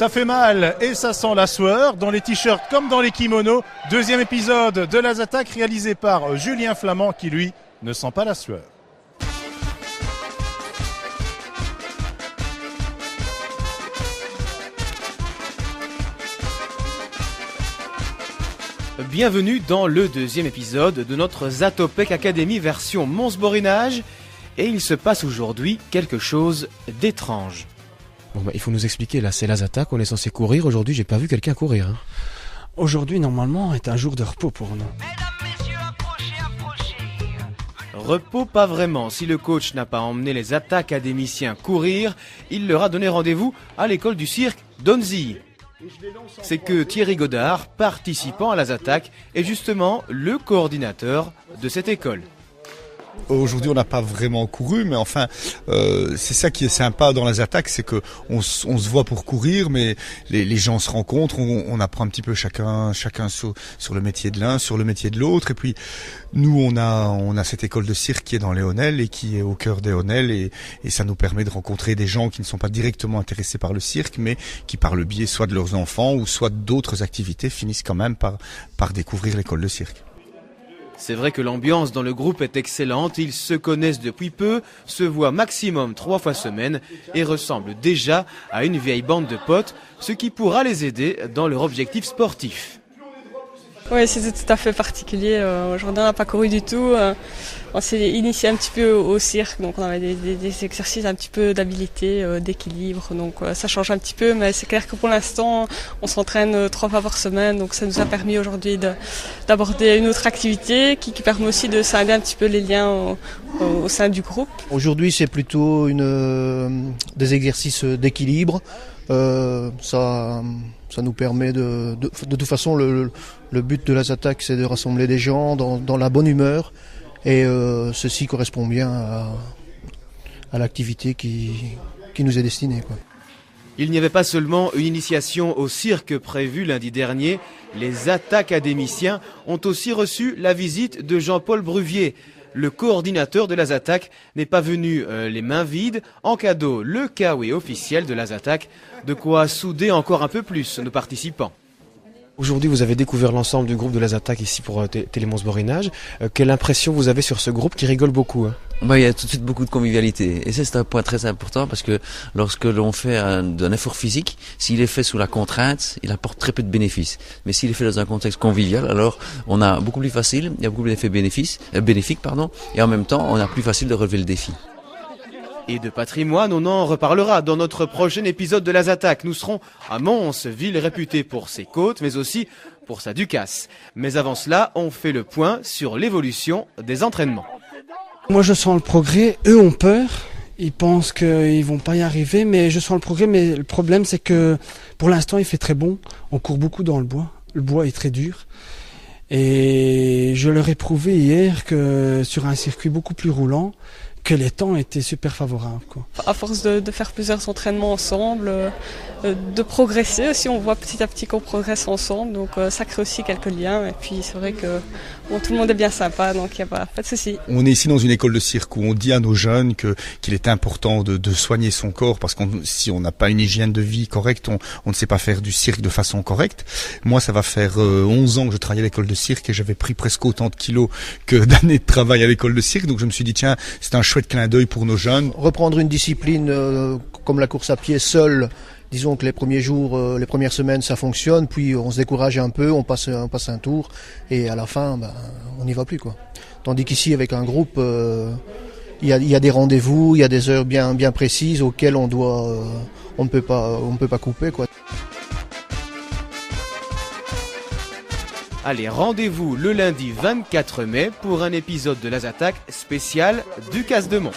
Ça fait mal et ça sent la sueur, dans les t-shirts comme dans les kimonos. Deuxième épisode de La Zattac réalisé par Julien Flamand qui lui ne sent pas la sueur. Bienvenue dans le deuxième épisode de notre Zatopek Academy version Mons-Borinage. Et il se passe aujourd'hui quelque chose d'étrange. Bon il faut nous expliquer, là c'est la Zattac, on est censé courir, aujourd'hui j'ai pas vu quelqu'un courir. Hein. Aujourd'hui normalement est un jour de repos pour nous. Repos pas vraiment, si le coach n'a pas emmené les académiciens courir, il leur a donné rendez-vous à l'école du cirque d'Onzi. C'est que Thierry Godard, participant à la Zattac, est justement le coordinateur de cette école. Aujourd'hui, on n'a pas vraiment couru, mais enfin, c'est ça qui est sympa dans la Zattac, c'est que on se voit pour courir, mais les gens se rencontrent, on apprend un petit peu chacun sur le métier de l'un, sur le métier de l'autre, et puis nous, on a cette école de cirque qui est dans les Honnelles et qui est au cœur des Honnelles, et ça nous permet de rencontrer des gens qui ne sont pas directement intéressés par le cirque, mais qui par le biais soit de leurs enfants ou soit d'autres activités finissent quand même par découvrir l'école de cirque. C'est vrai que l'ambiance dans le groupe est excellente, ils se connaissent depuis peu, se voient maximum 3 fois semaine et ressemblent déjà à une vieille bande de potes, ce qui pourra les aider dans leur objectif sportif. Oui, c'était tout à fait particulier. Aujourd'hui, on n'a pas couru du tout. On s'est initié un petit peu au cirque, donc on avait des exercices un petit peu d'habilité, d'équilibre. Donc ça change un petit peu, mais c'est clair que pour l'instant, on s'entraîne 3 fois par semaine. Donc ça nous a permis aujourd'hui d'aborder une autre activité qui permet aussi de scinder un petit peu les liens au sein du groupe. Aujourd'hui, c'est plutôt des exercices d'équilibre. Ça nous permet de toute façon le but de la Zattac c'est de rassembler des gens dans la bonne humeur et ceci correspond bien à l'activité qui nous est destinée, quoi. Il n'y avait pas seulement une initiation au cirque prévue lundi dernier, les académiciens ont aussi reçu la visite de Jean-Paul Bruvier. Le coordinateur de la Zattac n'est pas venu les mains vides, en cadeau le kawaii officiel de la Zattac, de quoi souder encore un peu plus nos participants. Aujourd'hui vous avez découvert l'ensemble du groupe de la Zattac ici pour Télé Mons-Borinage. Quelle impression vous avez sur ce groupe qui rigole beaucoup, hein? Il y a tout de suite beaucoup de convivialité. Et ça, c'est un point très important parce que lorsque l'on fait un effort physique, s'il est fait sous la contrainte, il apporte très peu de bénéfices. Mais s'il est fait dans un contexte convivial, alors on a beaucoup plus facile, il y a beaucoup d'effets bénéfiques, et en même temps, on a plus facile de relever le défi. Et de patrimoine, on en reparlera dans notre prochain épisode de la Zattac. Nous serons à Mons, ville réputée pour ses côtes, mais aussi pour sa ducasse. Mais avant cela, on fait le point sur l'évolution des entraînements. Moi je sens le progrès, eux ont peur, ils pensent qu'ils vont pas y arriver, mais je sens le progrès, mais le problème c'est que pour l'instant il fait très bon, on court beaucoup dans le bois est très dur. Et je leur ai prouvé hier que sur un circuit beaucoup plus roulant, que les temps étaient super favorables, quoi. À force de faire plusieurs entraînements ensemble, de progresser aussi, on voit petit à petit qu'on progresse ensemble, donc ça crée aussi quelques liens. Et puis c'est vrai que tout le monde est bien sympa, donc il n'y a pas de souci. On est ici dans une école de cirque où on dit à nos jeunes qu'il est important de soigner son corps parce que si on n'a pas une hygiène de vie correcte, on ne sait pas faire du cirque de façon correcte. Moi, ça va faire 11 ans que je travaille à l'école de cirque et j'avais pris presque autant de kilos que d'années de travail à l'école de cirque, donc je me suis dit tiens, c'est un chouette clin d'œil pour nos jeunes. Reprendre une discipline comme la course à pied seule, disons que les premiers jours, les premières semaines ça fonctionne, puis on se décourage un peu, on passe un tour et à la fin on n'y va plus, quoi. Tandis qu'ici avec un groupe il y a des rendez-vous, il y a des heures bien précises auxquelles on ne peut pas couper, quoi. Allez, rendez-vous le lundi 24 mai pour un épisode de la Zattac spécial Ducasse de Mons.